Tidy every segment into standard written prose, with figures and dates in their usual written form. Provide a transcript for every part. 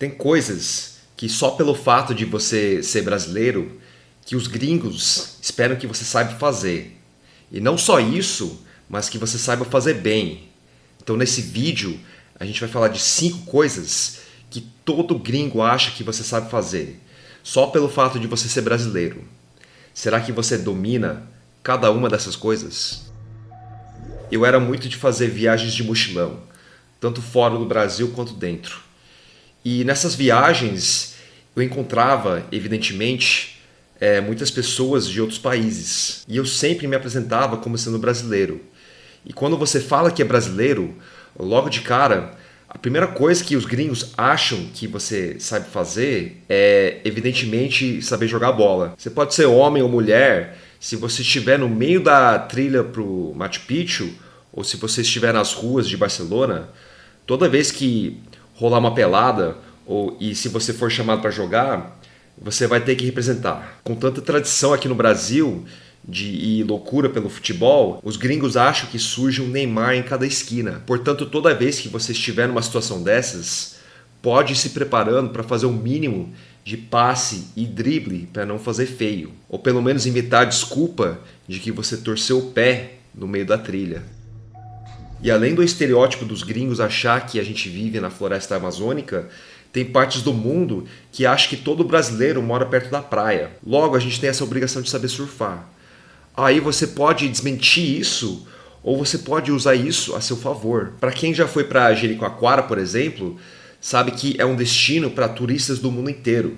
Tem coisas que só pelo fato de você ser brasileiro, que os gringos esperam que você saiba fazer. E não só isso, mas que você saiba fazer bem. Então nesse vídeo a gente vai falar de 5 coisas que todo gringo acha que você sabe fazer, só pelo fato de você ser brasileiro. Será que você domina cada uma dessas coisas? Eu era muito de fazer viagens de mochilão, tanto fora do Brasil quanto dentro. E nessas viagens eu encontrava, evidentemente, muitas pessoas de outros países. E eu sempre me apresentava como sendo brasileiro. E quando você fala que é brasileiro, logo de cara, a primeira coisa que os gringos acham que você sabe fazer é, evidentemente, saber jogar bola. Você pode ser homem ou mulher, se você estiver no meio da trilha pro Machu Picchu, ou se você estiver nas ruas de Barcelona, toda vez que rolar uma pelada, e se você for chamado para jogar, você vai ter que representar. Com tanta tradição aqui no Brasil e loucura pelo futebol, os gringos acham que surge um Neymar em cada esquina. Portanto, toda vez que você estiver numa situação dessas, pode ir se preparando para fazer o mínimo de passe e drible para não fazer feio. Ou pelo menos inventar a desculpa de que você torceu o pé no meio da trilha. E além do estereótipo dos gringos achar que a gente vive na floresta amazônica, tem partes do mundo que acham que todo brasileiro mora perto da praia. Logo, a gente tem essa obrigação de saber surfar. Aí você pode desmentir isso, ou você pode usar isso a seu favor. Para quem já foi para Jericoacoara, por exemplo, sabe que é um destino para turistas do mundo inteiro.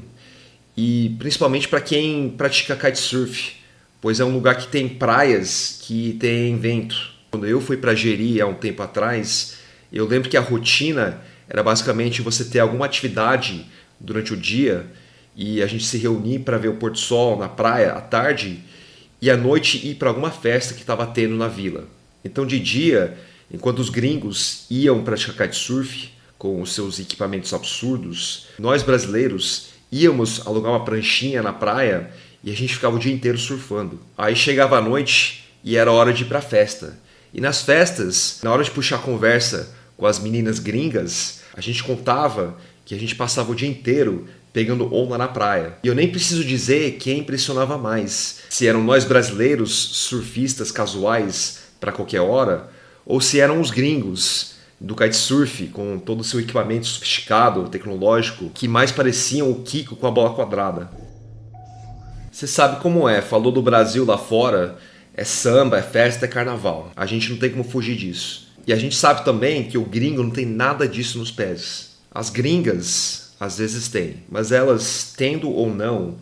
E principalmente para quem pratica kitesurf, pois é um lugar que tem praias que tem vento. Quando eu fui para Jeri há um tempo atrás, eu lembro que a rotina era basicamente você ter alguma atividade durante o dia e a gente se reunir para ver o pôr do sol na praia à tarde e à noite ir para alguma festa que estava tendo na vila. Então de dia, enquanto os gringos iam praticar kitesurf com os seus equipamentos absurdos, nós brasileiros íamos alugar uma pranchinha na praia e a gente ficava o dia inteiro surfando. Aí chegava a noite e era hora de ir para a festa. E nas festas, na hora de puxar conversa com as meninas gringas, a gente contava que a gente passava o dia inteiro pegando onda na praia. E eu nem preciso dizer quem impressionava mais, se eram nós brasileiros surfistas casuais para qualquer hora, ou se eram os gringos do kitesurf com todo o seu equipamento sofisticado, tecnológico, que mais pareciam o Kiko com a bola quadrada. Você sabe como é, falou do Brasil lá fora, é samba, é festa, é carnaval. A gente não tem como fugir disso. E a gente sabe também que o gringo não tem nada disso nos pés. As gringas, às vezes têm, mas elas, tendo ou não,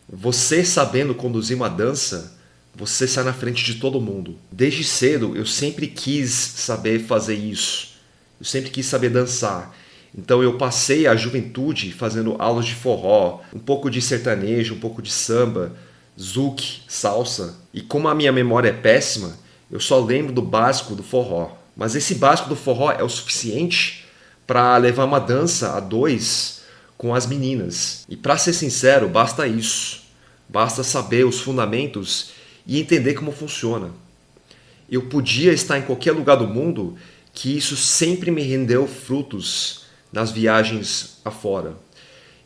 você sabendo conduzir uma dança, você sai na frente de todo mundo. Desde cedo, eu sempre quis saber fazer isso. Eu sempre quis saber dançar. Então eu passei a juventude fazendo aulas de forró, um pouco de sertanejo, um pouco de samba, zouk, salsa. E como a minha memória é péssima, eu só lembro do básico do forró. Mas esse básico do forró é o suficiente para levar uma dança a dois com as meninas. E para ser sincero, basta isso. Basta saber os fundamentos e entender como funciona. Eu podia estar em qualquer lugar do mundo que isso sempre me rendeu frutos nas viagens afora.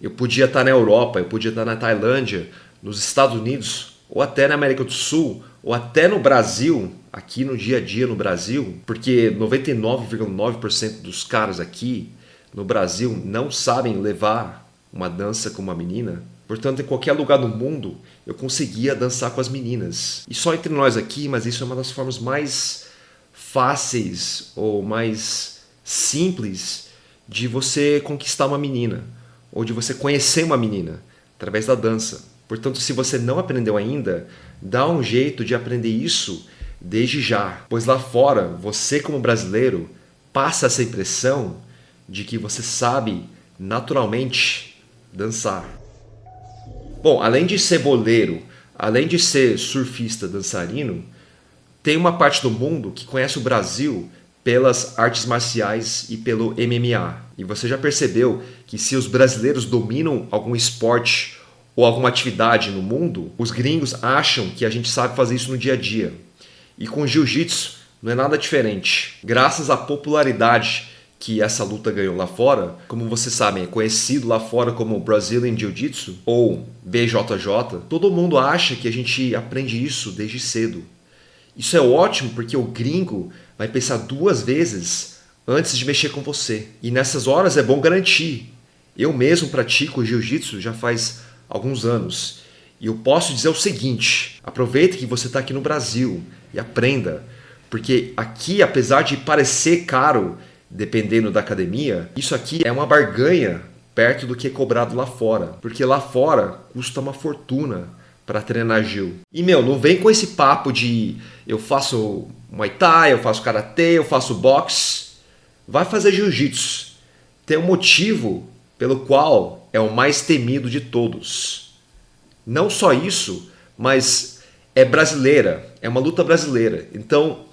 Eu podia estar na Europa, eu podia estar na Tailândia, nos Estados Unidos, ou até na América do Sul, ou até no Brasil, aqui no dia a dia no Brasil, porque 99,9% dos caras aqui no Brasil não sabem levar uma dança com uma menina. Portanto, em qualquer lugar do mundo, eu conseguia dançar com as meninas. E só entre nós aqui, mas isso é uma das formas mais fáceis ou mais simples de você conquistar uma menina, ou de você conhecer uma menina, através da dança. Portanto, se você não aprendeu ainda, dá um jeito de aprender isso desde já. Pois lá fora, você como brasileiro, passa essa impressão de que você sabe naturalmente dançar. Bom, além de ser boleiro, além de ser surfista dançarino, tem uma parte do mundo que conhece o Brasil pelas artes marciais e pelo MMA. E você já percebeu que se os brasileiros dominam algum esporte ou alguma atividade no mundo, os gringos acham que a gente sabe fazer isso no dia a dia. E com jiu-jitsu não é nada diferente. Graças à popularidade que essa luta ganhou lá fora, como vocês sabem, é conhecido lá fora como Brazilian Jiu-Jitsu ou BJJ, todo mundo acha que a gente aprende isso desde cedo. Isso é ótimo porque o gringo vai pensar 2 vezes antes de mexer com você. E nessas horas é bom garantir. Eu mesmo pratico Jiu-Jitsu já faz alguns anos. E eu posso dizer o seguinte, aproveita que você está aqui no Brasil e aprenda. Porque aqui, apesar de parecer caro, dependendo da academia, isso aqui é uma barganha perto do que é cobrado lá fora. Porque lá fora custa uma fortuna para treinar Jiu. E não vem com esse papo de eu faço Muay Thai, eu faço Karatê, eu faço boxe. Vai fazer Jiu-Jitsu. Tem um motivo pelo qual é o mais temido de todos. Não só isso, mas é brasileira, é uma luta brasileira. Então,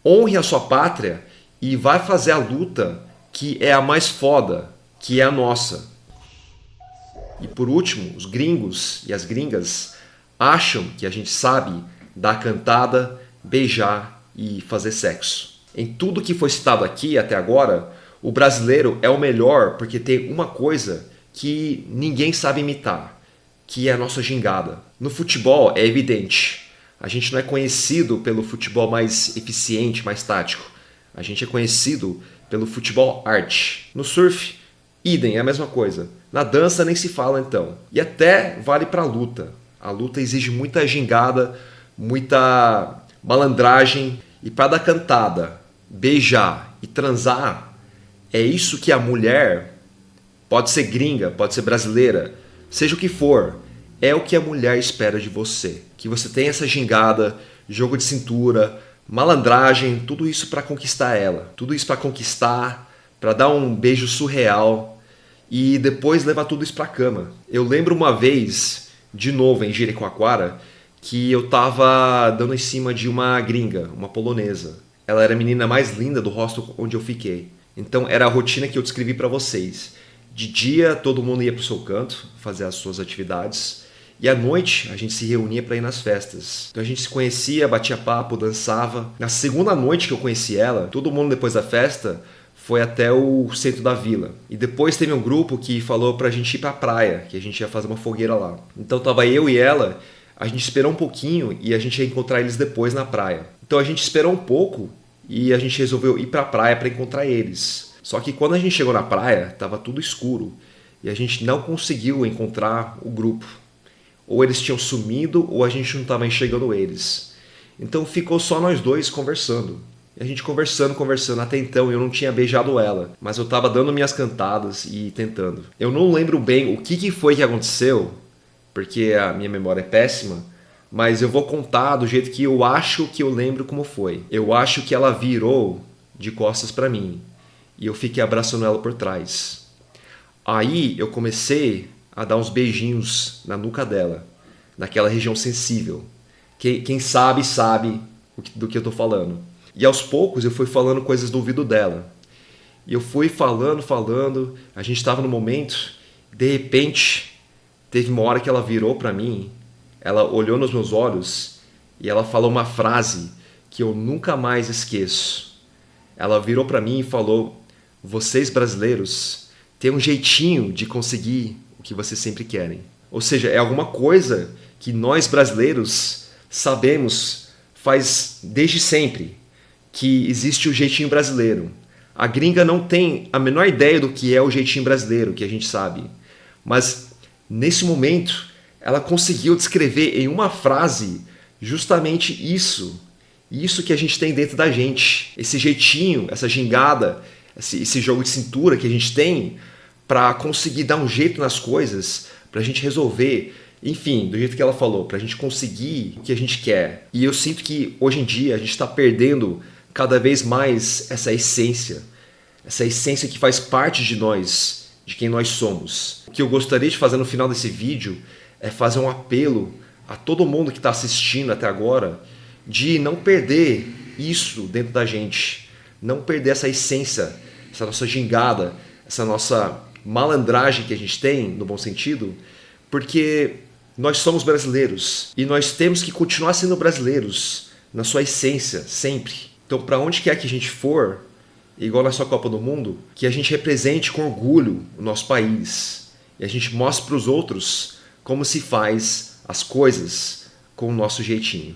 honre a sua pátria e vai fazer a luta que é a mais foda, que é a nossa. E por último, os gringos e as gringas acham que a gente sabe dar cantada, beijar e fazer sexo. Em tudo que foi citado aqui até agora, o brasileiro é o melhor porque tem uma coisa que ninguém sabe imitar, que é a nossa gingada. No futebol é evidente. A gente não é conhecido pelo futebol mais eficiente, mais tático. A gente é conhecido pelo futebol arte. No surf, idem, é a mesma coisa. Na dança nem se fala então. E até vale para a luta. A luta exige muita gingada, muita malandragem. E para dar cantada, beijar e transar, é isso que a mulher, pode ser gringa, pode ser brasileira, seja o que for, é o que a mulher espera de você. Que você tenha essa gingada, jogo de cintura, malandragem, tudo isso para conquistar ela. Tudo isso para conquistar, para dar um beijo surreal e depois levar tudo isso para a cama. Eu lembro uma vez, de novo em Jericoacoara, que eu tava dando em cima de uma gringa, uma polonesa. Ela era a menina mais linda do hostel onde eu fiquei. Então era a rotina que eu descrevi para vocês. De dia todo mundo ia pro seu canto, fazer as suas atividades. E à noite a gente se reunia para ir nas festas. Então a gente se conhecia, batia papo, dançava. Na segunda noite que eu conheci ela, todo mundo depois da festa foi até o centro da vila. E depois teve um grupo que falou pra gente ir pra praia, que a gente ia fazer uma fogueira lá. Então tava eu e ela, a gente esperou um pouquinho e a gente ia encontrar eles depois na praia. Então a gente esperou um pouco e a gente resolveu ir pra praia para encontrar eles. Só que quando a gente chegou na praia, tava tudo escuro e a gente não conseguiu encontrar o grupo. Ou eles tinham sumido ou a gente não estava enxergando eles. Então ficou só nós dois conversando. E a gente conversando. Até então eu não tinha beijado ela, mas eu estava dando minhas cantadas e tentando. Eu não lembro bem o que foi que aconteceu, porque a minha memória é péssima, mas eu vou contar do jeito que eu acho que eu lembro como foi. Eu acho que ela virou de costas para mim e eu fiquei abraçando ela por trás. Aí eu comecei a dar uns beijinhos na nuca dela, naquela região sensível. Quem sabe do que eu tô falando. E aos poucos eu fui falando coisas do ouvido dela. E eu fui falando, a gente estava no momento, de repente, teve uma hora que ela virou para mim, ela olhou nos meus olhos e ela falou uma frase que eu nunca mais esqueço. Ela virou para mim e falou: vocês brasileiros têm um jeitinho de conseguir o que vocês sempre querem. Ou seja, é alguma coisa que nós brasileiros sabemos faz desde sempre, que existe o jeitinho brasileiro. A gringa não tem a menor ideia do que é o jeitinho brasileiro, que a gente sabe. Mas nesse momento, ela conseguiu descrever em uma frase justamente isso. Isso que a gente tem dentro da gente. Esse jeitinho, essa gingada, esse jogo de cintura que a gente tem para conseguir dar um jeito nas coisas, para a gente resolver, enfim, do jeito que ela falou, para a gente conseguir o que a gente quer. E eu sinto que hoje em dia a gente está perdendo cada vez mais essa essência que faz parte de nós, de quem nós somos. O que eu gostaria de fazer no final desse vídeo é fazer um apelo a todo mundo que está assistindo até agora de não perder isso dentro da gente, não perder essa essência, essa nossa gingada, essa nossa malandragem que a gente tem, no bom sentido, porque nós somos brasileiros e nós temos que continuar sendo brasileiros na sua essência, sempre. Então, para onde quer que a gente for, igual na sua Copa do Mundo, que a gente represente com orgulho o nosso país. E a gente mostre para os outros como se faz as coisas com o nosso jeitinho.